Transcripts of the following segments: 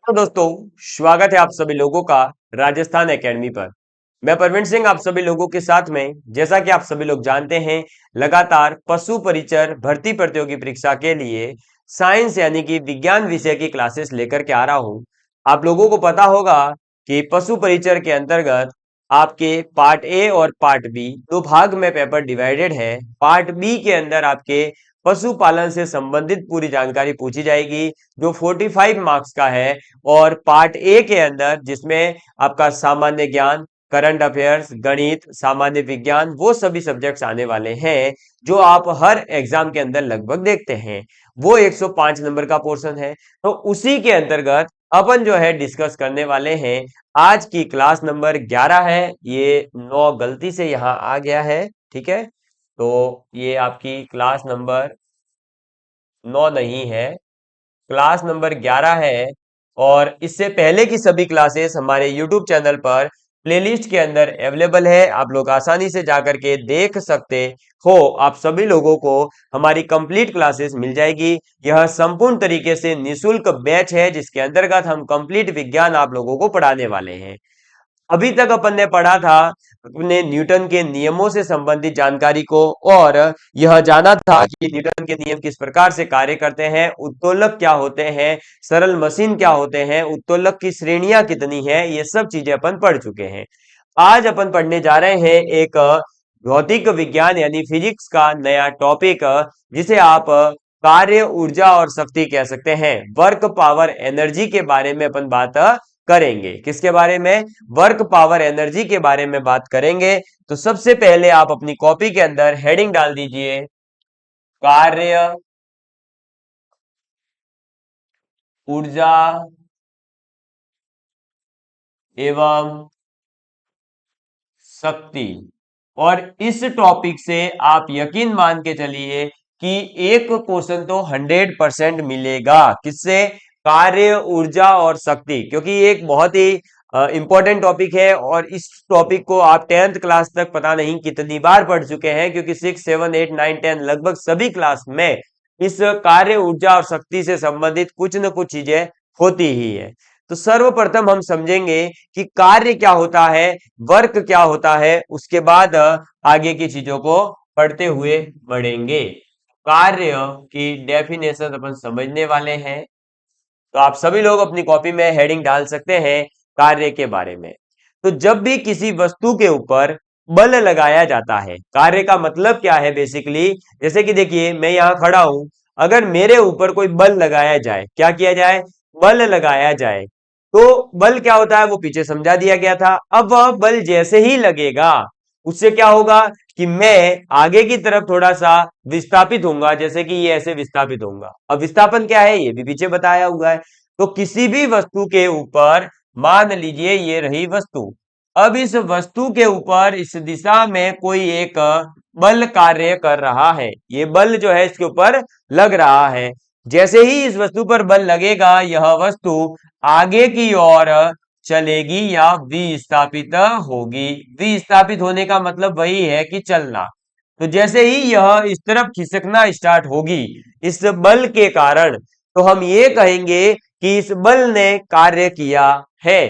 तो दोस्तों, स्वागत है आप सभी लोगों का राजस्थान एकेडमी पर। मैं परवीन सिंह आप सभी लोगों के साथ में, जैसा कि आप सभी लोग जानते हैं, लगातार पशु परिचर भर्ती प्रतियोगी परीक्षा के लिए साइंस यानी कि विज्ञान विषय की क्लासेस लेकर के आ रहा हूं। आप लोगों को पता होगा कि पशु परिचर के अंतर्गत आपके पार्ट ए और पार्ट बी दो भाग में पेपर डिवाइडेड है। पार्ट बी के अंदर आपके पशुपालन से संबंधित पूरी जानकारी पूछी जाएगी, जो 45 मार्क्स का है। और पार्ट ए के अंदर जिसमें आपका सामान्य ज्ञान, करंट अफेयर्स, गणित, सामान्य विज्ञान, वो सभी सब्जेक्ट्स आने वाले हैं जो आप हर एग्जाम के अंदर लगभग देखते हैं। वो 105 नंबर का पोर्शन है। तो उसी के अंतर्गत अपन जो है डिस्कस करने वाले हैं। आज की क्लास नंबर 11 है। ये 9 गलती से यहाँ आ गया है, ठीक है। तो ये आपकी क्लास नंबर 9 नहीं है, क्लास नंबर 11 है। और इससे पहले की सभी क्लासेस हमारे यूट्यूब चैनल पर प्लेलिस्ट के अंदर अवेलेबल है, आप लोग आसानी से जाकर के देख सकते हो। आप सभी लोगों को हमारी कंप्लीट क्लासेस मिल जाएगी। यह संपूर्ण तरीके से निशुल्क बैच है जिसके अंतर्गत हम कंप्लीट विज्ञान आप लोगों को पढ़ाने वाले हैं। अभी तक अपन ने पढ़ा था अपने न्यूटन के नियमों से संबंधित जानकारी को, और यह जाना था कि न्यूटन के नियम किस प्रकार से कार्य करते हैं, उत्तोलक क्या होते हैं, सरल मशीन क्या होते हैं, उत्तोलक की श्रेणियां कितनी है, ये सब चीजें अपन पढ़ चुके हैं। आज अपन पढ़ने जा रहे हैं एक भौतिक विज्ञान यानी फिजिक्स का नया टॉपिक, जिसे आप कार्य, ऊर्जा और शक्ति कह सकते हैं। वर्क पावर एनर्जी के बारे में अपन बात करेंगे। किसके बारे में? वर्क पावर एनर्जी के बारे में बात करेंगे। तो सबसे पहले आप अपनी कॉपी के अंदर हेडिंग डाल दीजिए, कार्य, ऊर्जा एवं शक्ति। और इस टॉपिक से आप यकीन मान के चलिए कि एक क्वेश्चन तो 100% मिलेगा। किससे? कार्य, ऊर्जा और शक्ति, क्योंकि ये एक बहुत ही इंपॉर्टेंट टॉपिक है। और इस टॉपिक को आप 10th क्लास तक पता नहीं कितनी बार पढ़ चुके हैं, क्योंकि 6, 7, 8, 9, 10 लगभग सभी क्लास में इस कार्य, ऊर्जा और शक्ति से संबंधित कुछ न कुछ चीजें होती ही है। तो सर्वप्रथम हम समझेंगे कि कार्य क्या होता है, वर्क क्या होता है, उसके बाद आगे की चीजों को पढ़ते हुए बढ़ेंगे। कार्य की डेफिनेशन अपन समझने वाले हैं। तो आप सभी लोग अपनी कॉपी में हेडिंग डाल सकते हैं कार्य के बारे में। तो जब भी किसी वस्तु के ऊपर बल लगाया जाता है, कार्य का मतलब क्या है बेसिकली, जैसे कि देखिए मैं यहां खड़ा हूं, अगर मेरे ऊपर कोई बल लगाया जाए, क्या किया जाए? बल लगाया जाए। तो बल क्या होता है वो पीछे समझा दिया गया था। अब वह बल जैसे ही लगेगा, उससे क्या होगा कि मैं आगे की तरफ थोड़ा सा विस्थापित होऊंगा, जैसे कि ये ऐसे विस्थापित होऊंगा। अब विस्थापन क्या है ये भी पीछे बताया हुआ है। तो किसी भी वस्तु के ऊपर, मान लीजिए ये रही वस्तु, अब इस वस्तु के ऊपर इस दिशा में कोई एक बल कार्य कर रहा है। ये बल जो है इसके ऊपर लग रहा है। जैसे ही इस वस्तु पर बल लगेगा, यह वस्तु आगे की ओर चलेगी या विस्थापित होगी। विस्थापित होने का मतलब वही है कि चलना। तो जैसे ही यह इस तरफ खिसकना स्टार्ट होगी इस बल के कारण, तो हम ये कहेंगे कि इस बल ने कार्य किया है।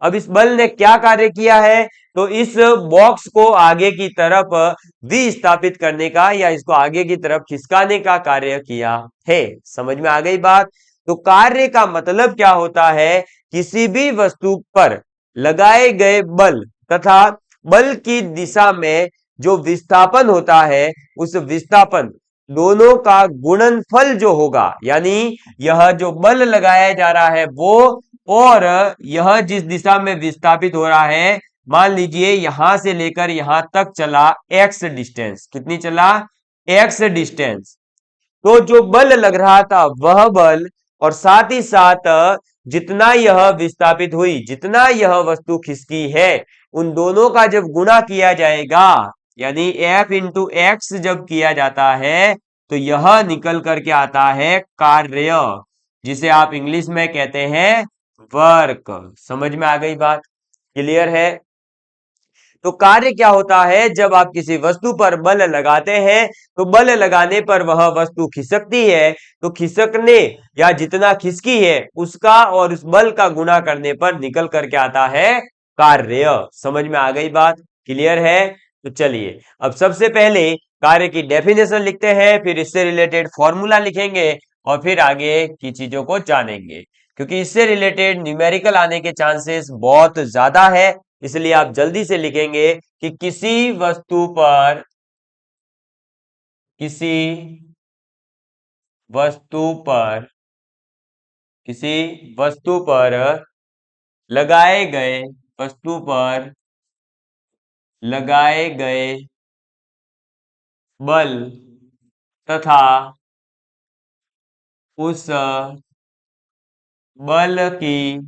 अब इस बल ने क्या कार्य किया है? तो इस बॉक्स को आगे की तरफ विस्थापित करने का या इसको आगे की तरफ खिसकाने का कार्य किया है। समझ में आ गई बात? तो कार्य का मतलब क्या होता है? किसी भी वस्तु पर लगाए गए बल तथा बल की दिशा में जो विस्थापन होता है, उस विस्थापन दोनों का गुणनफल जो होगा, यानी यह जो बल लगाया जा रहा है वो, और यह जिस दिशा में विस्थापित हो रहा है, मान लीजिए यहां से लेकर यहां तक चला एक्स डिस्टेंस। कितनी चला? X distance. तो जो बल लग रहा था वह बल, और साथ ही साथ जितना यह विस्थापित हुई, जितना यह वस्तु खिसकी है, उन दोनों का जब गुणा किया जाएगा, यानी F इंटू एक्स जब किया जाता है, तो यह निकल करके आता है कार्य, जिसे आप इंग्लिश में कहते हैं वर्क। समझ में आ गई बात? क्लियर है? तो कार्य क्या होता है, जब आप किसी वस्तु पर बल लगाते हैं तो बल लगाने पर वह वस्तु खिसकती है, तो खिसकने या जितना खिसकी है उसका और उस बल का गुणा करने पर निकल करके आता है कार्य। समझ में आ गई बात? क्लियर है? तो चलिए अब सबसे पहले कार्य की डेफिनेशन लिखते हैं, फिर इससे रिलेटेड फॉर्मूला लिखेंगे और फिर आगे की चीजों को जानेंगे, क्योंकि इससे रिलेटेड न्यूमेरिकल आने के चांसेस बहुत ज्यादा है। इसलिए आप जल्दी से लिखेंगे कि किसी वस्तु पर किसी वस्तु पर लगाए गए वस्तु पर लगाए गए बल तथा उस बल की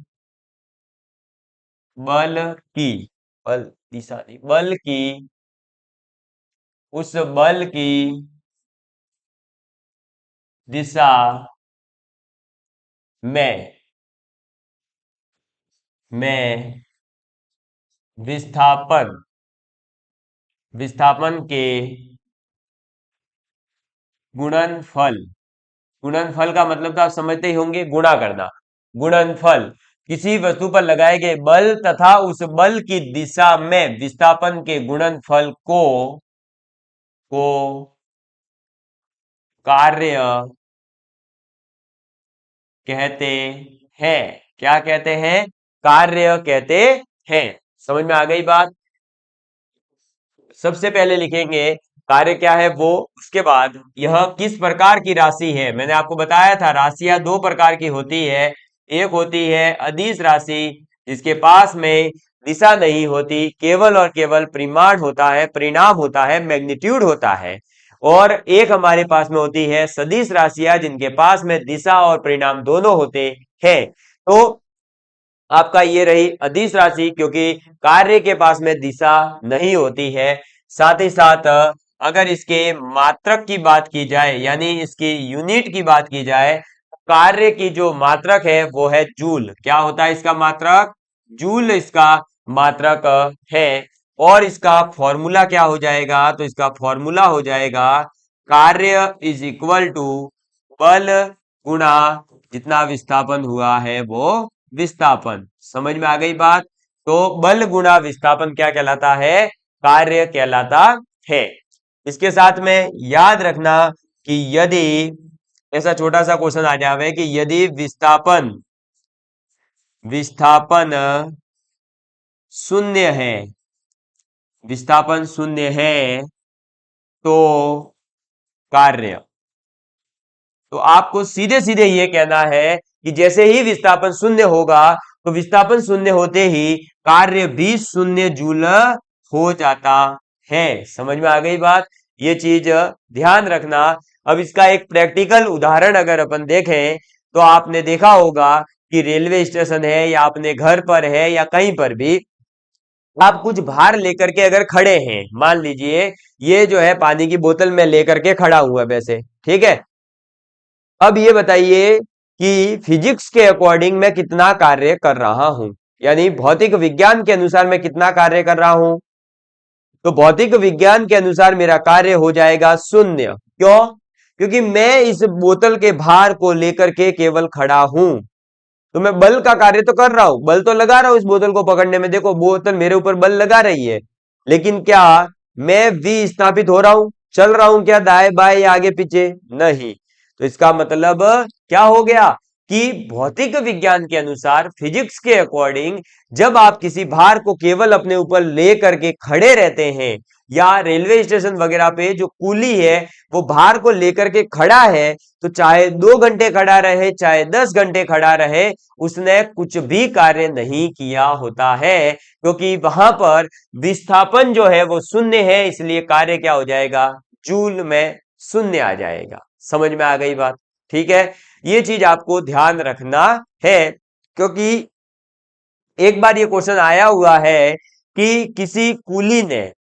बल की बल दिशा नहीं, बल की उस बल की दिशा में विस्थापन विस्थापन के गुणनफल, गुणनफल का मतलब तो आप समझते ही होंगे, गुणा करना। गुणनफल किसी वस्तु पर लगाए गए बल तथा उस बल की दिशा में विस्थापन के गुणनफल को कार्य कहते हैं। क्या कहते हैं? कार्य कहते हैं। समझ में आ गई बात? सबसे पहले लिखेंगे कार्य क्या है वो, उसके बाद यह किस प्रकार की राशि है। मैंने आपको बताया था राशियां दो प्रकार की होती है, एक होती है अदिश राशि जिसके पास में दिशा नहीं होती, केवल और केवल परिमाण होता है, परिणाम होता है, मैग्नीट्यूड होता है। और एक हमारे पास में होती है सदिश राशियां जिनके पास में दिशा और परिणाम दोनों होते हैं। तो आपका ये रही अदिश राशि, क्योंकि कार्य के पास में दिशा नहीं होती है। साथ ही साथ अगर इसके मात्रक की बात की जाए, यानी इसकी यूनिट की बात की जाए, कार्य की जो मात्रक है वो है जूल। क्या होता है इसका मात्रक? जूल इसका मात्रक है। और इसका फॉर्मूला क्या हो जाएगा? तो इसका फॉर्मूला हो जाएगा कार्य इज इक्वल टू बल गुणा जितना विस्थापन हुआ है वो विस्थापन। समझ में आ गई बात? तो बल गुणा विस्थापन क्या कहलाता है? कार्य कहलाता है। इसके साथ में याद रखना कि यदि ऐसा छोटा सा क्वेश्चन आ जावे कि यदि विस्थापन विस्थापन शून्य है, विस्थापन शून्य है तो कार्य, तो आपको सीधे सीधे ये कहना है कि जैसे ही विस्थापन शून्य होगा तो विस्थापन शून्य होते ही कार्य भी शून्य जूल हो जाता है। समझ में आ गई बात? ये चीज ध्यान रखना। अब इसका एक प्रैक्टिकल उदाहरण अगर अपन देखें तो आपने देखा होगा कि रेलवे स्टेशन है या अपने घर पर है या कहीं पर भी आप कुछ भार लेकर के अगर खड़े हैं, मान लीजिए ये जो है पानी की बोतल में लेकर के खड़ा हुआ वैसे, ठीक है। अब ये बताइए कि फिजिक्स के अकॉर्डिंग मैं कितना कार्य कर रहा हूं, यानी भौतिक विज्ञान के अनुसार मैं कितना कार्य कर रहा हूं। तो भौतिक विज्ञान के अनुसार मेरा कार्य हो जाएगा शून्य। क्यों? क्योंकि मैं इस बोतल के भार को लेकर के केवल खड़ा हूं। तो मैं बल का कार्य तो कर रहा हूं, बल तो लगा रहा हूं इस बोतल को पकड़ने में, देखो बोतल मेरे ऊपर बल लगा रही है, लेकिन क्या मैं विस्थापित हो रहा हूं, चल रहा हूं क्या दाएं बाएं या आगे पीछे? नहीं। तो इसका मतलब क्या हो गया कि भौतिक विज्ञान के अनुसार, फिजिक्स के अकॉर्डिंग, जब आप किसी भार को केवल अपने ऊपर ले करके खड़े रहते हैं, या रेलवे स्टेशन वगैरह पे जो कूली है वो भार को लेकर के खड़ा है, तो चाहे 2 घंटे खड़ा रहे चाहे 10 घंटे खड़ा रहे, उसने कुछ भी कार्य नहीं किया होता है, क्योंकि वहां पर विस्थापन जो है वो शून्य है। इसलिए कार्य क्या हो जाएगा? जूल में शून्य आ जाएगा। समझ में आ गई बात? ठीक है, ये चीज आपको ध्यान रखना है, क्योंकि एक बार ये क्वेश्चन आया हुआ है कि किसी कूली ने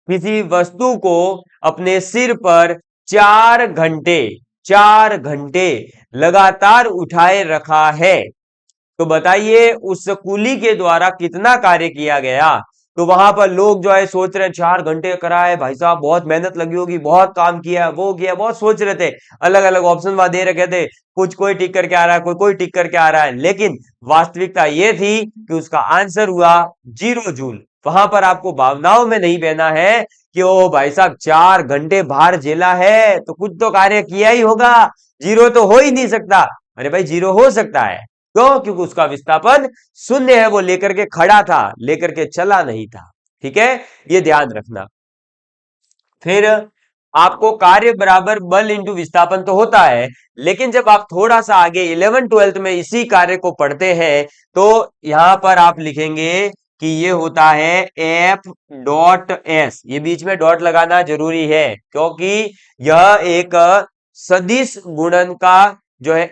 किसी वस्तु को अपने सिर पर 4 घंटे 4 घंटे लगातार उठाए रखा है। तो बताइए उस कूली के द्वारा कितना कार्य किया गया। तो वहां पर लोग जो है सोच रहे हैं 4 घंटे करा है भाई साहब, बहुत मेहनत लगी होगी, बहुत काम किया, वो किया, बहुत सोच रहे थे, अलग अलग ऑप्शन वहां दे रखे थे, कुछ कोई टिक करके आ रहा है, कोई कोई टिक करके आ रहा है, लेकिन वास्तविकता ये थी कि उसका आंसर हुआ 0 जूल। वहां पर आपको भावनाओं में नहीं बहना है कि ओ भाई साहब 4 घंटे बाहर झेला है तो कुछ तो कार्य किया ही होगा, जीरो तो हो ही नहीं सकता। अरे भाई जीरो हो सकता है, क्यों? क्योंकि उसका विस्थापन शून्य है, वो लेकर के खड़ा था, लेकर के चला नहीं था। ठीक है, ये ध्यान रखना। फिर आपको कार्य बराबर बल इंटू विस्थापन तो होता है, लेकिन जब आप थोड़ा सा आगे 11th 12th में इसी कार्य को पढ़ते हैं तो यहां पर आप लिखेंगे कि ये होता है एफ डॉट एस। ये बीच में डॉट लगाना जरूरी है क्योंकि यह एक सदिश गुणन का जो है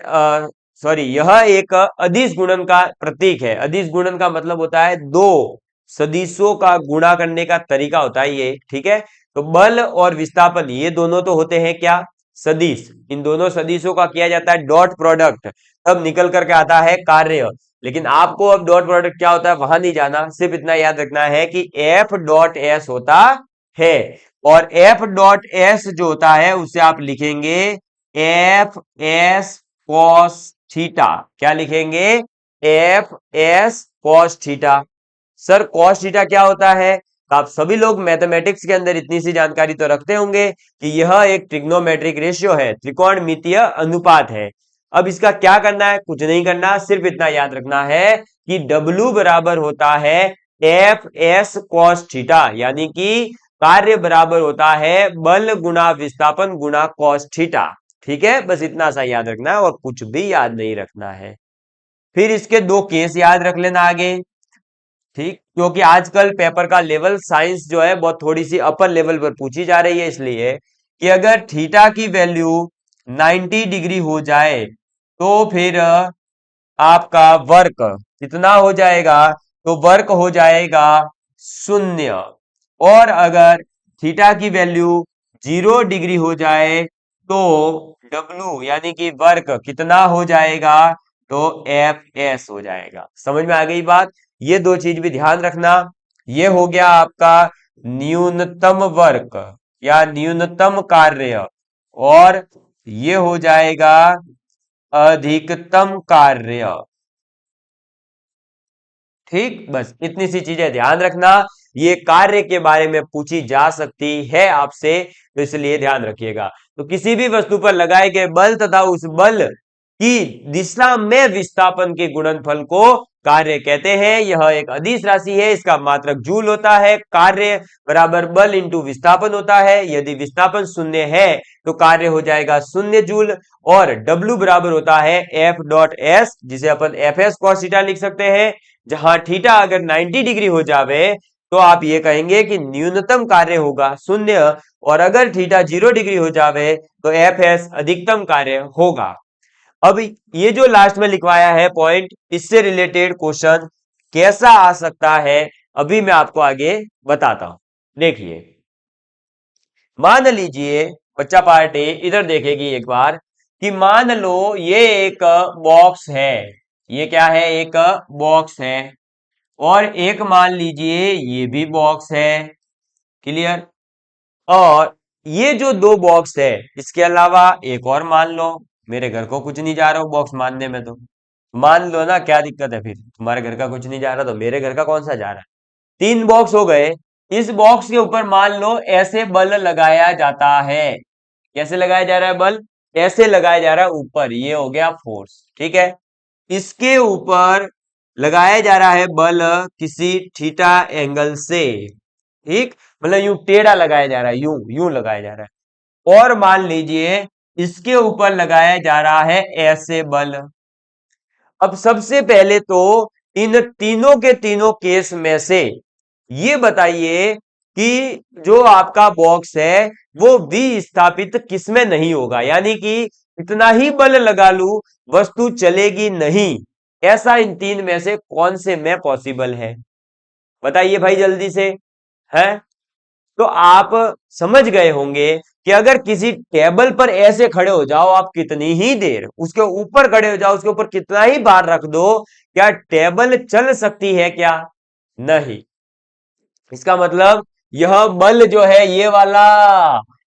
सॉरी, यह एक अदिश गुणन का प्रतीक है। अदिश गुणन का मतलब होता है दो सदिशों का गुणा करने का तरीका होता है ये। ठीक है, तो बल और विस्थापन ये दोनों तो होते हैं क्या? सदिश। इन दोनों सदिशों का किया जाता है डॉट प्रोडक्ट, तब निकल करके आता है कार्य। लेकिन आपको अब डॉट प्रोडक्ट क्या होता है वहां नहीं जाना, सिर्फ इतना याद रखना है कि एफ डॉट एस होता है। और एफ डॉट एस जो होता है उसे आप लिखेंगे एफ एस कॉस थीटा। क्या लिखेंगे? F S cos theta. Sir cos theta क्या होता है? तो आप सभी लोग मैथमेटिक्स के अंदर इतनी सी जानकारी तो रखते होंगे कि यह एक ट्रिग्नोमेट्रिक रेशियो है, त्रिकोणमितीय अनुपात है। अब इसका क्या करना है? कुछ नहीं करना, सिर्फ इतना याद रखना है कि W बराबर होता है एफ एस कॉस थीटा, यानी कि कार्य बराबर होता है बल गुणा विस्थापन गुणा कॉस थीटा। ठीक है, बस इतना सा याद रखना है और कुछ भी याद नहीं रखना है। फिर इसके दो केस याद रख लेना आगे। ठीक, क्योंकि आजकल पेपर का लेवल साइंस जो है बहुत थोड़ी सी अपर लेवल पर पूछी जा रही है, इसलिए कि अगर थीटा की वैल्यू 90 डिग्री हो जाए तो फिर आपका वर्क कितना हो जाएगा? तो वर्क हो जाएगा 0। और अगर थीटा की वैल्यू 0 डिग्री हो जाए तो डब्लू यानी कि वर्क कितना हो जाएगा? तो एफ एस हो जाएगा। समझ में आ गई बात? ये दो चीज भी ध्यान रखना। ये हो गया आपका न्यूनतम वर्क या न्यूनतम कार्य, और ये हो जाएगा अधिकतम कार्य। ठीक, बस इतनी सी चीजें ध्यान रखना। ये कार्य के बारे में पूछी जा सकती है आपसे, तो इसलिए ध्यान रखिएगा। तो किसी भी वस्तु पर लगाए गए बल तथा उस बल की दिशा में विस्थापन के गुणनफल को कार्य कहते हैं। यह एक अदिश राशि है, इसका मात्रक जूल होता है। कार्य बराबर बल इंटू विस्थापन होता है। यदि विस्थापन शून्य है तो कार्य हो जाएगा 0 जूल। और W बराबर होता है एफ डॉट एस, जिसे अपन एफ एस कॉस थीटा लिख सकते हैं। जहां थीटा अगर 90 डिग्री हो जावे तो आप ये कहेंगे कि न्यूनतम कार्य होगा 0, और अगर थीटा 0 डिग्री हो जावे तो एफ एस अधिकतम कार्य होगा। अब ये जो लास्ट में लिखवाया है पॉइंट, इससे रिलेटेड क्वेश्चन कैसा आ सकता है अभी मैं आपको आगे बताता हूं। देखिए, मान लीजिए बच्चा पार्ट ए इधर देखेगी एक बार कि मान लो ये एक बॉक्स है। ये क्या है? एक बॉक्स है। और एक मान लीजिए ये भी बॉक्स है। क्लियर? और ये जो दो बॉक्स है इसके अलावा एक और मान लो। मेरे घर को कुछ नहीं जा रहा बॉक्स मानने में, तो मान लो ना, क्या दिक्कत है? फिर तुम्हारे घर का कुछ नहीं जा रहा तो मेरे घर का कौन सा जा रहा है? 3 बॉक्स हो गए। इस बॉक्स के ऊपर मान लो ऐसे बल लगाया जाता है। कैसे लगाया जा रहा है बल? ऐसे लगाया जा रहा है ऊपर, ये हो गया फोर्स। ठीक है, इसके ऊपर लगाया जा रहा है बल किसी थीटा एंगल से। ठीक, मतलब यूं टेढ़ा लगाया जा रहा है, यूं यूं लगाया जा रहा है। और मान लीजिए इसके ऊपर लगाया जा रहा है ऐसे बल। अब सबसे पहले तो इन तीनों के तीनों केस में से ये बताइए कि जो आपका बॉक्स है वो विस्थापित किसमें नहीं होगा, यानी कि इतना ही बल लगा लूं वस्तु चलेगी नहीं। ऐसा इन तीन में से कौन से में पॉसिबल है? बताइए भाई जल्दी से। है, तो आप समझ गए होंगे कि अगर किसी टेबल पर ऐसे खड़े हो जाओ आप, कितनी ही देर उसके ऊपर खड़े हो जाओ, उसके ऊपर कितना ही भार रख दो, क्या टेबल चल सकती है? क्या नहीं। इसका मतलब यह बल जो है ये वाला,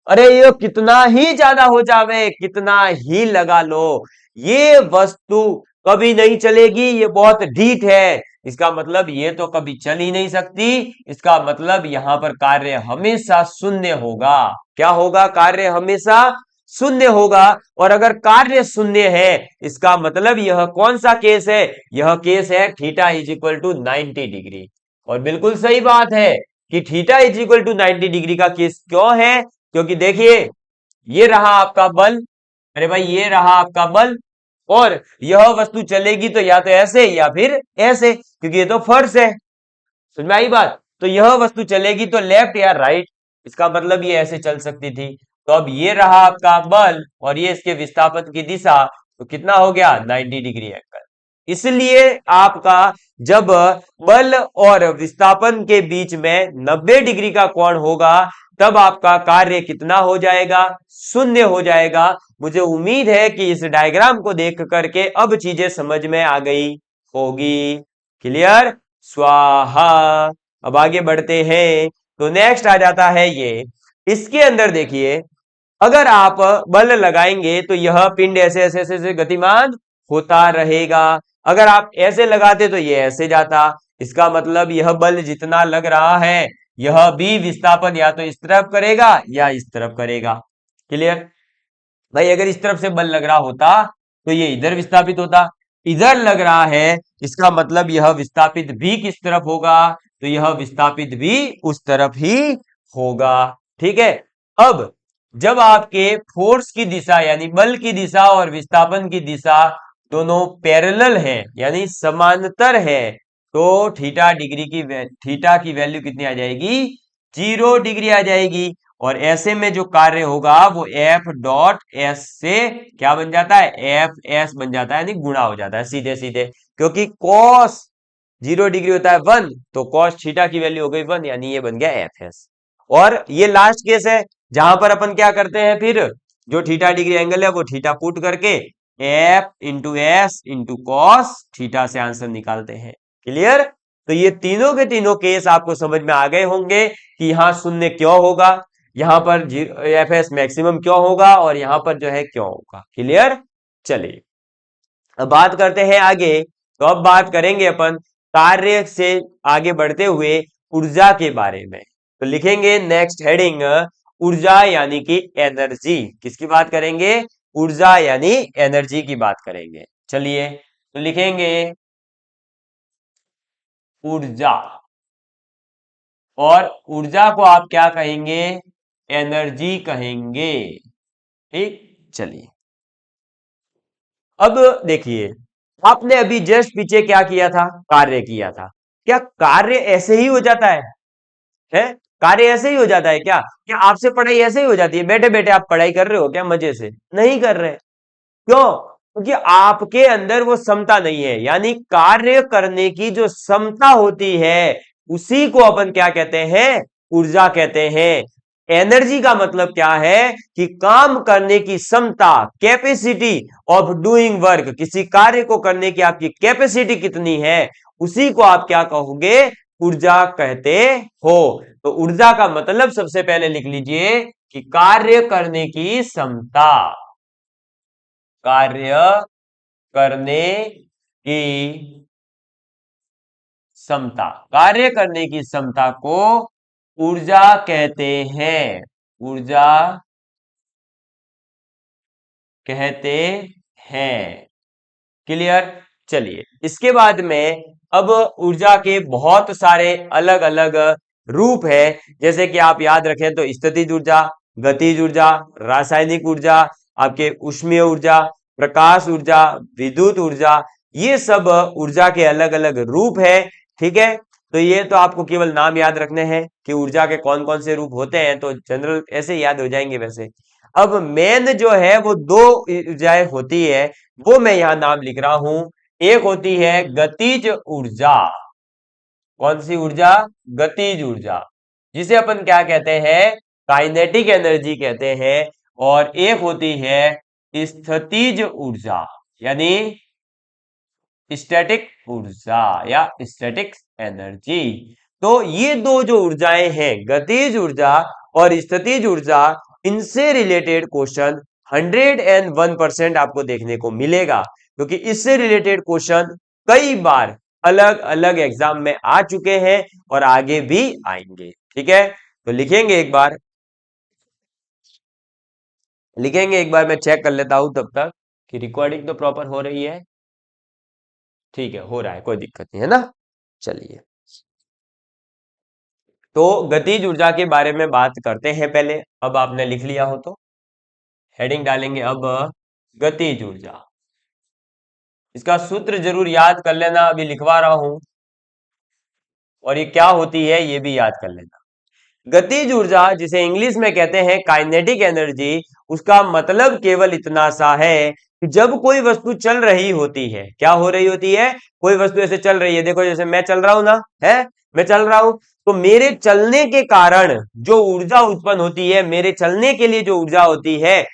अरे ये कितना ही ज्यादा हो जावे, कितना ही लगा लो, ये वस्तु कभी नहीं चलेगी, ये बहुत ढीठ है। इसका मतलब ये तो कभी चल ही नहीं सकती। इसका मतलब यहां पर कार्य हमेशा शून्य होगा। क्या होगा? कार्य हमेशा शून्य होगा। और अगर कार्य शून्य है, इसका मतलब यह कौन सा केस है? यह केस है theta is equal to 90 degree. और बिल्कुल सही बात है कि theta is equal to 90 degree का केस क्यों है? क्योंकि देखिए, ये रहा आपका बल, अरे भाई ये रहा आपका बल, और यह वस्तु चलेगी तो या तो ऐसे या फिर ऐसे, क्योंकि ये तो फर्श है। समझ में आई बात? तो यह वस्तु चलेगी तो लेफ्ट या राइट, इसका मतलब ये ऐसे चल सकती थी। तो अब ये रहा आपका बल और ये इसके विस्थापन की दिशा, तो कितना हो गया? 90 डिग्री एंगल। इसलिए आपका जब बल और विस्थापन के बीच में 90 डिग्री का कोण होगा, तब आपका कार्य कितना हो जाएगा? शून्य हो जाएगा। मुझे उम्मीद है कि इस डायग्राम को देख करके अब चीजें समझ में आ गई होगी। क्लियर? स्वाहा। अब आगे बढ़ते हैं, तो नेक्स्ट आ जाता है ये, इसके अंदर देखिए, अगर आप बल लगाएंगे तो यह पिंड ऐसे ऐसे ऐसे, ऐसे गतिमान होता रहेगा। अगर आप ऐसे लगाते तो ये ऐसे जाता। इसका मतलब यह बल जितना लग रहा है, यह भी विस्थापन या तो इस तरफ करेगा या इस तरफ करेगा। क्लियर? भाई अगर इस तरफ से बल लग रहा होता तो ये इधर विस्थापित होता, इधर लग रहा है, इसका मतलब यह विस्थापित भी किस तरफ होगा? तो यह विस्थापित भी उस तरफ ही होगा। ठीक है। अब जब आपके फोर्स की दिशा यानी बल की दिशा और विस्थापन की दिशा दोनों पैरेलल है यानी समांतर है, तो थीटा की वैल्यू कितनी आ जाएगी? 0 डिग्री आ जाएगी। और ऐसे में जो कार्य होगा वो एफ डॉट एस से क्या बन जाता है? एफ एस बन जाता है, यानी गुणा हो जाता है सीधे सीधे, क्योंकि कॉस 0 डिग्री होता है 1, तो कॉस थीटा की वैल्यू हो गई 1, यानी ये बन गया एफ एस। और ये लास्ट केस है जहां पर अपन क्या करते हैं, फिर जो थीटा डिग्री एंगल है वो थीटा पुट करके F into S into cos theta से आंसर निकालते हैं। क्लियर? तो ये तीनों के तीनों केस आपको समझ में आ गए होंगे कि यहां शून्य क्यों होगा, यहां पर एफ एस मैक्सिमम क्यों होगा, और यहां पर जो है क्यों होगा। क्लियर? चलिए अब बात करते हैं आगे। तो अब बात करेंगे अपन कार्य से आगे बढ़ते हुए ऊर्जा के बारे में। तो लिखेंगे नेक्स्ट हेडिंग, ऊर्जा यानी कि एनर्जी। किसकी बात करेंगे? ऊर्जा यानी एनर्जी की बात करेंगे। चलिए तो लिखेंगे ऊर्जा, और ऊर्जा को आप क्या कहेंगे? एनर्जी कहेंगे। ठीक, चलिए अब देखिए, आपने अभी जस्ट पीछे क्या किया था? कार्य किया था। क्या कार्य ऐसे ही हो जाता है? कार्य ऐसे ही हो जाता है क्या? क्या आपसे पढ़ाई ऐसे ही हो जाती है? बैठे बैठे आप पढ़ाई कर रहे हो क्या मजे से? नहीं कर रहे। क्यों? क्योंकि आपके अंदर वो क्षमता नहीं है, यानी कार्य करने की जो क्षमता होती है उसी को अपन क्या कहते हैं? ऊर्जा कहते हैं। एनर्जी का मतलब क्या है? कि काम करने की क्षमता, कैपेसिटी ऑफ डूइंग वर्क, किसी कार्य को करने की आपकी कैपेसिटी कितनी है, उसी को आप क्या कहोगे? ऊर्जा कहते हो। तो ऊर्जा का मतलब सबसे पहले लिख लीजिए कि कार्य करने की क्षमता, कार्य करने की क्षमता, कार्य करने की क्षमता को ऊर्जा कहते हैं, ऊर्जा कहते हैं। क्लियर? चलिए इसके बाद में अब ऊर्जा के बहुत सारे अलग अलग रूप है, जैसे कि आप याद रखें तो स्थितिज ऊर्जा, गतिज ऊर्जा, रासायनिक ऊर्जा, आपके ऊष्मीय ऊर्जा, प्रकाश ऊर्जा, विद्युत ऊर्जा, ये सब ऊर्जा के अलग अलग रूप है। ठीक है, तो ये तो आपको केवल नाम याद रखने हैं कि ऊर्जा के कौन कौन से रूप होते हैं, तो जनरल ऐसे याद हो जाएंगे वैसे। अब मेन जो है वो दो ऊर्जाएं होती है, वो मैं यहां नाम लिख रहा हूं। एक होती है गतिज ऊर्जा। कौन सी ऊर्जा? गतिज ऊर्जा, जिसे अपन क्या कहते हैं? काइनेटिक एनर्जी कहते हैं। और एक होती है स्थितिज ऊर्जा, यानी स्टैटिक ऊर्जा या स्टैटिक एनर्जी। तो ये दो जो ऊर्जाएं हैं, गतिज ऊर्जा और स्थितिज ऊर्जा, इनसे रिलेटेड क्वेश्चन 101% आपको देखने को मिलेगा, क्योंकि इससे रिलेटेड क्वेश्चन कई बार अलग अलग एग्जाम में आ चुके हैं और आगे भी आएंगे। ठीक है, तो लिखेंगे एक बार मैं चेक कर लेता हूं तब तक कि रिकॉर्डिंग तो प्रॉपर हो रही है। ठीक है, हो रहा है, कोई दिक्कत नहीं है ना। चलिए, तो गतिज ऊर्जा के बारे में बात करते हैं पहले। अब आपने लिख लिया हो तो हेडिंग डालेंगे अब गतिज ऊर्जा। इसका सूत्र जरूर याद कर लेना, अभी लिखवा रहा हूं, और ये क्या होती है ये भी याद कर लेना। गतिज ऊर्जा, जिसे इंग्लिश में कहते हैं काइनेटिक एनर्जी, उसका मतलब केवल इतना सा है कि जब कोई वस्तु चल रही होती है, क्या हो रही होती है, कोई वस्तु ऐसे चल रही है, देखो जैसे मैं चल रहा हूं ना, है, मैं चल रहा हूं, तो मेरे चलने के कारण जो ऊर्जा उत्पन्न होती है, मेरे चलने के लिए जो ऊर्जा होती है,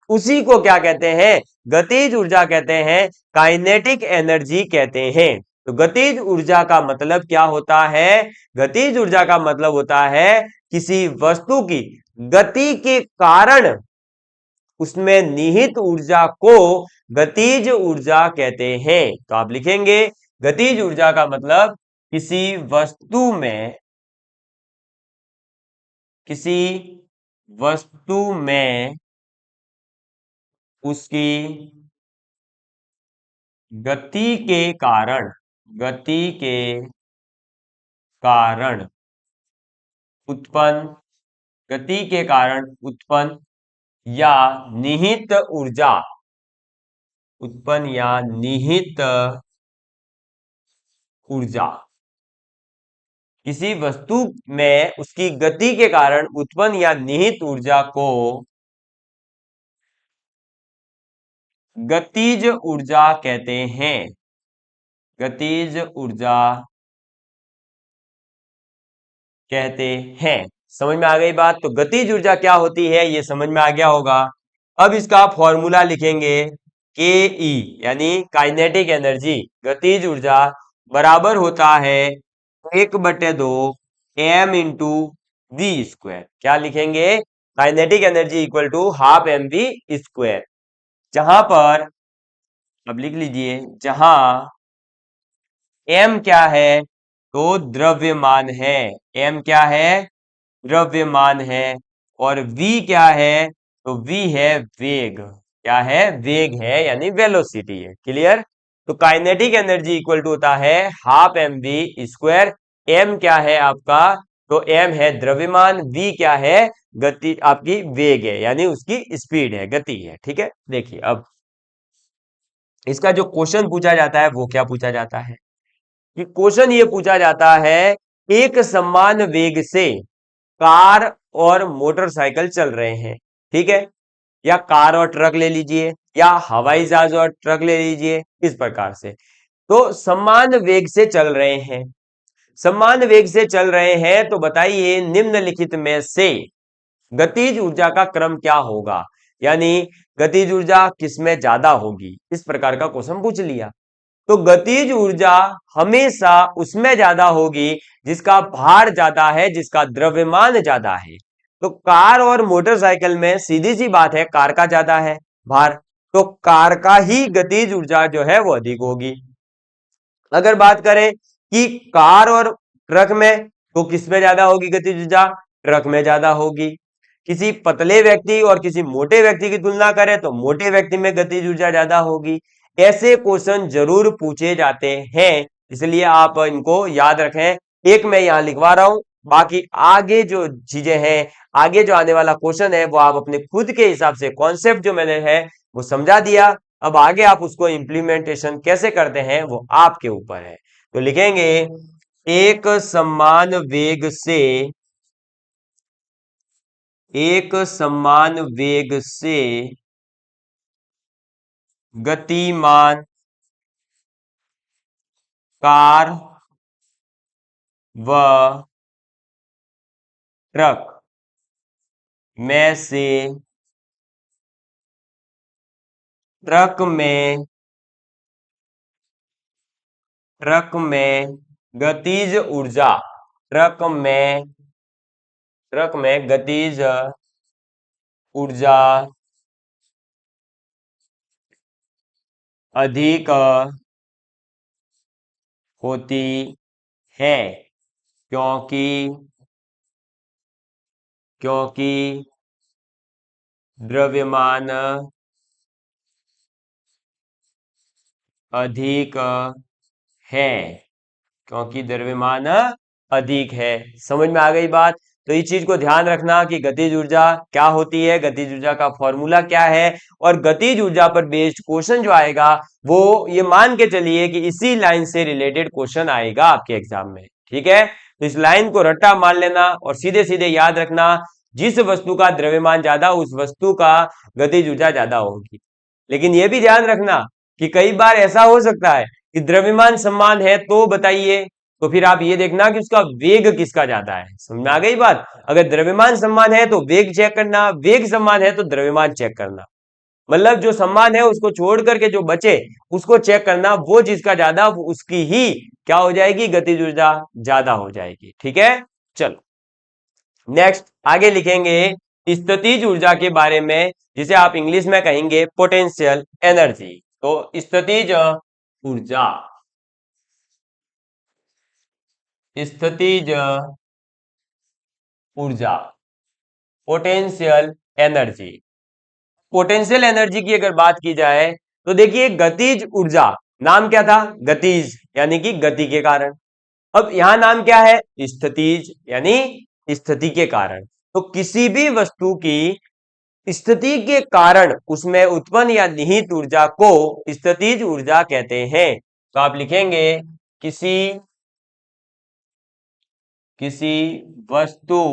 उसी को क्या कहते हैं, गतिज ऊर्जा कहते हैं, काइनेटिक एनर्जी कहते हैं। तो गतिज ऊर्जा का मतलब क्या होता है, गतिज ऊर्जा का मतलब होता है किसी वस्तु की गति के कारण उसमें निहित ऊर्जा को गतिज ऊर्जा कहते हैं। तो आप लिखेंगे गतिज ऊर्जा का मतलब किसी वस्तु में उसकी गति के कारण उत्पन्न गति के कारण उत्पन्न या निहित ऊर्जा उत्पन्न या निहित ऊर्जा, किसी वस्तु में उसकी गति के कारण उत्पन्न या निहित ऊर्जा को गतिज ऊर्जा कहते हैं। गतिज ऊर्जा कहते हैं। समझ में आ गई बात। तो गतिज ऊर्जा क्या होती है ये समझ में आ गया होगा। अब इसका फॉर्मूला लिखेंगे, के ई यानी काइनेटिक एनर्जी, गतिज ऊर्जा बराबर होता है 1/2 एम इंटू वी स्क्वायर। क्या लिखेंगे, kinetic energy equal to half M V square, जहां पर, अब लिख लीजिए, जहां एम क्या है, तो द्रव्यमान है, एम क्या है, द्रव्यमान है, और v क्या है, तो v है वेग, क्या है, वेग है, यानी वेलोसिटी है। क्लियर। तो काइनेटिक एनर्जी इक्वल टू होता है half M V square. M क्या है आपका, तो एम है द्रव्यमान, v क्या है, गति, आपकी वेग है, यानी उसकी स्पीड है, गति है। ठीक है, देखिए अब इसका जो क्वेश्चन पूछा जाता है वो क्या पूछा जाता है, कि क्वेश्चन ये पूछा जाता है, एक समान वेग से कार और मोटरसाइकिल चल रहे हैं, ठीक है, या कार और ट्रक ले लीजिए, या हवाई जहाज और ट्रक ले लीजिए, इस प्रकार से। तो समान वेग से चल रहे हैं, समान वेग से चल रहे हैं, तो बताइए निम्नलिखित में से गतिज ऊर्जा का क्रम क्या होगा, यानी गतिज ऊर्जा किसमें ज्यादा होगी, इस प्रकार का क्वेश्चन पूछ लिया। तो गतिज ऊर्जा हमेशा उसमें ज्यादा होगी जिसका भार ज्यादा है, जिसका द्रव्यमान ज्यादा है। तो कार और मोटरसाइकिल में सीधी सी बात है, कार का ज्यादा है भार, तो कार का ही गतिज ऊर्जा जो है वो अधिक होगी। अगर बात करें कि कार और ट्रक में, तो किसमें ज्यादा होगी गतिज ऊर्जा, ट्रक में ज्यादा होगी। किसी पतले व्यक्ति और किसी मोटे व्यक्ति की तुलना करें तो मोटे व्यक्ति में गतिज ऊर्जा ज्यादा होगी। ऐसे क्वेश्चन जरूर पूछे जाते हैं, इसलिए आप इनको याद रखें। एक मैं यहां लिखवा रहा हूं, बाकी आगे जो चीजें हैं, आगे जो आने वाला क्वेश्चन है वो आप अपने खुद के हिसाब से, कॉन्सेप्ट जो मैंने है वो समझा दिया, अब आगे आप उसको इंप्लीमेंटेशन कैसे करते हैं वो आपके ऊपर है। तो लिखेंगे, एक समान वेग से, एक समान वेग से गतिमान कार व ट्रक में से, ट्रक में ट्रक में गतिज ऊर्जा ट्रक में गतिज ऊर्जा अधिक होती है, क्योंकि क्योंकि द्रव्यमान अधिक है, क्योंकि द्रव्यमान अधिक है। समझ में आ गई बात? तो इस चीज को ध्यान रखना कि गतिज ऊर्जा क्या होती है, गतिज ऊर्जा का फॉर्मूला क्या है, और गतिज ऊर्जा पर बेस्ड क्वेश्चन जो आएगा वो ये मान के चलिए कि इसी लाइन से रिलेटेड क्वेश्चन आएगा आपके एग्जाम में। ठीक है, तो इस लाइन को रट्टा मार लेना और सीधे सीधे याद रखना, जिस वस्तु का द्रव्यमान ज्यादा उस वस्तु का गतिज ऊर्जा ज्यादा होगी। लेकिन यह भी ध्यान रखना कि कई बार ऐसा हो सकता है कि द्रव्यमान समान है तो बताइए, तो फिर आप ये देखना कि उसका वेग किसका ज्यादा है। समझ में आ गई बात? अगर द्रव्यमान समान है तो वेग चेक करना, वेग समान है तो द्रव्यमान चेक करना। मतलब जो समान है उसको छोड़ करके जो बचे उसको चेक करना, वो जिसका ज्यादा उसकी ही क्या हो जाएगी, गतिज ऊर्जा ज्यादा हो जाएगी। ठीक है, चलो नेक्स्ट आगे लिखेंगे स्थितिज ऊर्जा के बारे में, जिसे आप इंग्लिश में कहेंगे पोटेंशियल एनर्जी। तो स्थितिज ऊर्जा, स्थितिज ऊर्जा, पोटेंशियल एनर्जी। पोटेंशियल एनर्जी की अगर बात की जाए तो देखिए गतिज ऊर्जा, नाम क्या था, गतिज यानी कि गति के कारण। अब यहां नाम क्या है, स्थितिज यानी स्थिति के कारण। तो किसी भी वस्तु की स्थिति के कारण उसमें उत्पन्न या निहित ऊर्जा को स्थितिज ऊर्जा कहते हैं। तो आप लिखेंगे किसी किसी वस्तु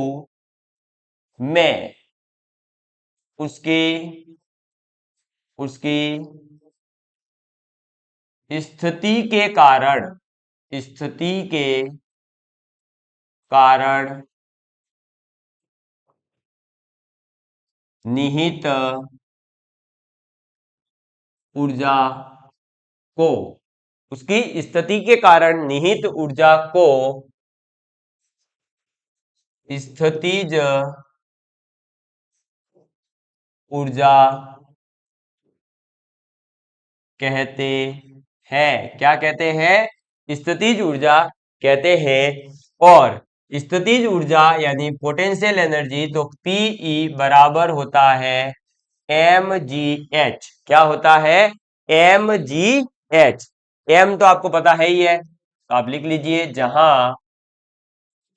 में उसकी उसकी स्थिति के कारण निहित ऊर्जा को, उसकी स्थिति के कारण निहित ऊर्जा को स्थितिज ऊर्जा कहते हैं। क्या कहते हैं, स्थितिज ऊर्जा कहते हैं। और स्थितिज ऊर्जा यानी पोटेंशियल एनर्जी, तो पीई बराबर होता है एम जी एच। क्या होता है, एम जी एच। एम तो आपको पता है ही है, तो आप लिख लीजिए, जहां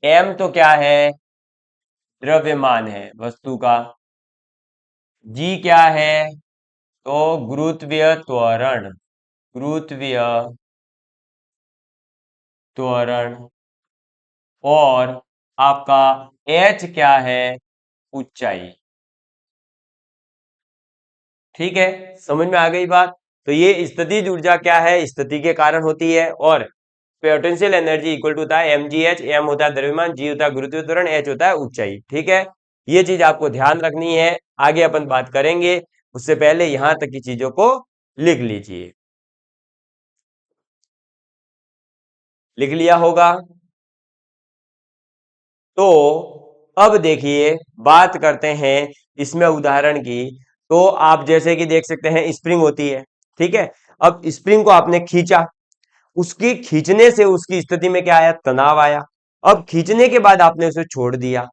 एम तो क्या है, द्रव्यमान है वस्तु का, जी क्या है, तो गुरुत्वीय त्वरण, गुरुत्वीय त्वरण, और आपका एच क्या है, ऊंचाई। ठीक है, समझ में आ गई बात? तो ये स्थितिज ऊर्जा क्या है, स्थिति के कारण होती है, और पोटेंशियल एनर्जी इक्वल टू होता है एम जी एच। एम होता है द्रव्यमान, जी होता है गुरुत्वीय त्वरण, एच होता है ऊंचाई। ठीक है, ये चीज आपको ध्यान रखनी है, आगे अपन बात करेंगे, उससे पहले यहां तक की चीजों को लिख लीजिए। लिख लिया होगा? तो अब देखिए बात करते हैं इसमें उदाहरण की। तो आप जैसे कि देख सकते हैं स्प्रिंग होती है, ठीक है। अब स्प्रिंग को आपने खींचा, उसकी खींचने से उसकी स्थिति में क्या आया, तनाव आया। अब खींचने के बाद आपने उसे छोड़ दिया,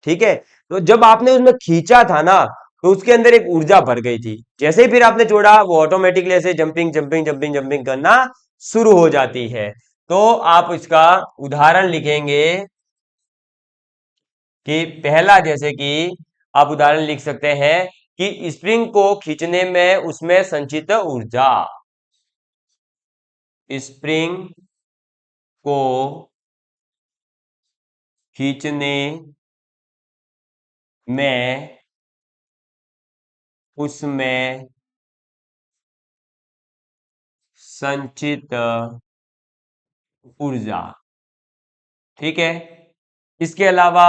ठीक है। तो जब आपने उसमें खींचा था ना, तो उसके अंदर एक ऊर्जा भर गई थी। जैसे ही फिर आपने छोड़ा, वो ऑटोमेटिकली ऐसे जंपिंग जंपिंग जंपिंग जंपिंग करना शुरू हो जाती है। तो आप इसका उदाहरण लिखेंगे कि पहला, जैसे कि आप उदाहरण लिख सकते हैं कि स्प्रिंग को खींचने में उसमें संचित ऊर्जा, स्प्रिंग को खींचने में उसमें संचित ऊर्जा। ठीक है, इसके अलावा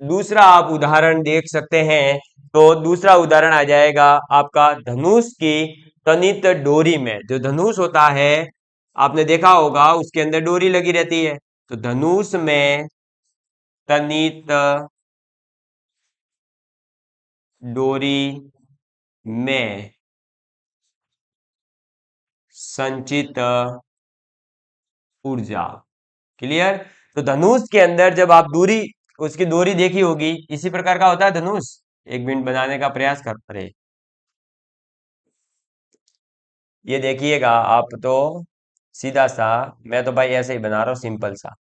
दूसरा आप उदाहरण देख सकते हैं। तो दूसरा उदाहरण आ जाएगा आपका धनुष की तनित डोरी में। जो धनुष होता है आपने देखा होगा, उसके अंदर डोरी लगी रहती है। तो धनुष में तनित डोरी में संचित ऊर्जा। क्लियर। तो धनुष के अंदर जब आप दूरी उसकी डोरी देखी होगी, इसी प्रकार का होता है धनुष। एक मिनट बनाने का प्रयास कर रहे। ये देखिएगा आप तो सीधा सा, मैं तो भाई ऐसे ही बना रहा हूं सिंपल सा।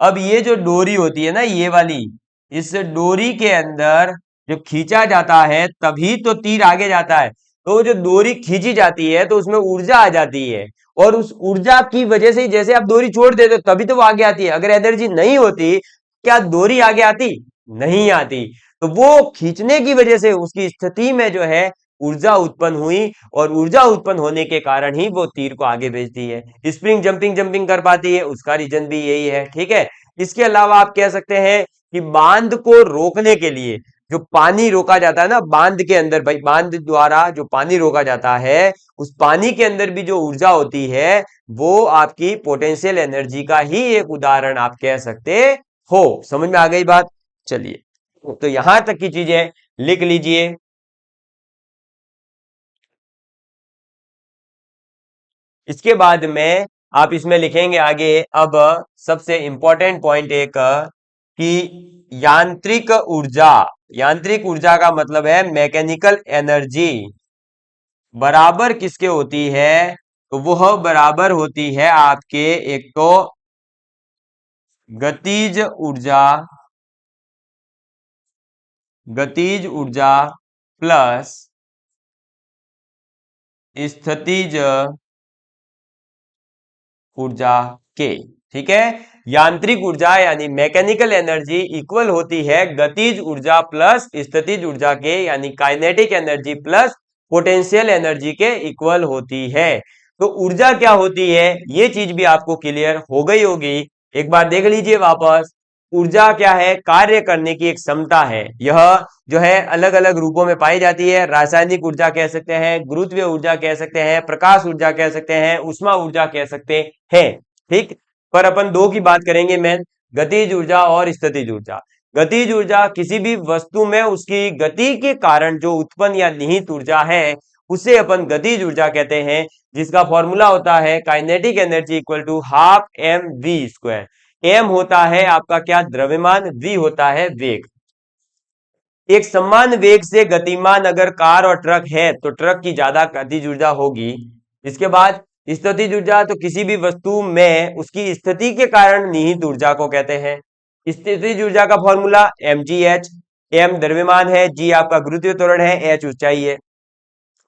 अब ये जो डोरी होती है ना, ये वाली, इस डोरी के अंदर जो खींचा जाता है तभी तो तीर आगे जाता है। तो जो डोरी खींची जाती है तो उसमें ऊर्जा आ जाती है, और उस ऊर्जा की वजह से ही जैसे आप डोरी छोड़ देते हो तभी तो वो आगे आती है। अगर एनर्जी नहीं होती, क्या डोरी आगे आती? नहीं आती। तो वो खींचने की वजह से उसकी स्थिति में जो है ऊर्जा उत्पन्न हुई, और ऊर्जा उत्पन्न होने के कारण ही वो तीर को आगे भेजती है। स्प्रिंग जंपिंग जंपिंग कर पाती है, उसका रीजन भी यही है। ठीक है। इसके अलावा आप कह सकते हैं कि बांध को रोकने के लिए जो पानी रोका जाता है ना, बांध के अंदर, भाई बांध द्वारा जो पानी रोका जाता है, उस पानी के अंदर भी जो ऊर्जा होती है वो आपकी पोटेंशियल एनर्जी का ही एक उदाहरण आप कह सकते हो। समझ में आ गई बात? चलिए, तो यहां तक की चीजें लिख लीजिए। इसके बाद में आप इसमें लिखेंगे आगे। अब सबसे इंपॉर्टेंट पॉइंट एक, कि यांत्रिक ऊर्जा, यांत्रिक ऊर्जा का मतलब है मैकेनिकल एनर्जी, बराबर किसके होती है? तो वह बराबर होती है आपके, एक तो गतिज ऊर्जा, गतिज ऊर्जा प्लस स्थितिज ऊर्जा के। ठीक है। यांत्रिक ऊर्जा यानी मैकेनिकल एनर्जी इक्वल होती है गतिज ऊर्जा प्लस स्थितिज ऊर्जा के, यानी kinetic energy plus potential energy के इक्वल होती है। तो ऊर्जा क्या होती है ये चीज भी आपको क्लियर हो गई होगी। एक बार देख लीजिए वापस। ऊर्जा क्या है? कार्य करने की एक क्षमता है। यह जो है अलग अलग रूपों में पाई जाती है। रासायनिक ऊर्जा कह सकते हैं, गुरुत्वीय ऊर्जा कह सकते हैं, प्रकाश ऊर्जा कह सकते हैं, ऊष्मा ऊर्जा कह सकते हैं। ठीक। पर अपन दो की बात करेंगे मेन, गतिज ऊर्जा और स्थितिज ऊर्जा। गतिज ऊर्जा किसी भी वस्तु में उसकी गति के कारण जो उत्पन्न या निहित ऊर्जा है उसे अपन गतिज ऊर्जा कहते हैं, जिसका फॉर्मूला होता है kinetic energy equal to half M V square. M होता है आपका क्या? द्रव्यमान। वी होता है वेग। एक समान वेग से गतिमान अगर कार और ट्रक है तो ट्रक की ज्यादा गतिज ऊर्जा होगी। इसके बाद स्थितिज ऊर्जा, तो किसी भी वस्तु में उसकी स्थिति के कारण निहित ऊर्जा को कहते हैं। स्थितिज ऊर्जा का formula M G H. M द्रव्यमान है, जी आपका गुरुत्वीय त्वरण है, एच ऊंचाई है।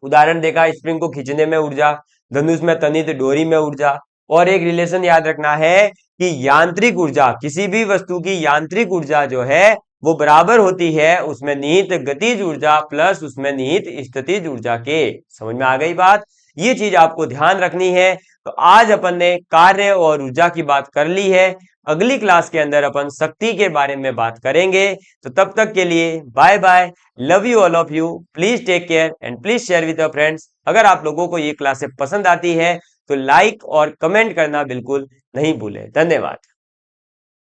उदाहरण देखा, स्प्रिंग को खींचने में ऊर्जा, धनुष में तनित डोरी में ऊर्जा। और एक रिलेशन याद रखना है कि यांत्रिक ऊर्जा, किसी भी वस्तु की यांत्रिक ऊर्जा जो है वो बराबर होती है उसमें निहित गतिज ऊर्जा प्लस उसमें निहित स्थितिज ऊर्जा के। समझ में आ गई बात? ये चीज आपको ध्यान रखनी है। तो आज अपन ने कार्य और ऊर्जा की बात कर ली है। अगली क्लास के अंदर अपन शक्ति के बारे में बात करेंगे। तो तब तक के लिए bye bye. Love you all of you. Please take care and please share with your friends. अगर आप लोगों को ये क्लासेस पसंद आती है तो लाइक और कमेंट करना बिल्कुल नहीं भूलें। धन्यवाद।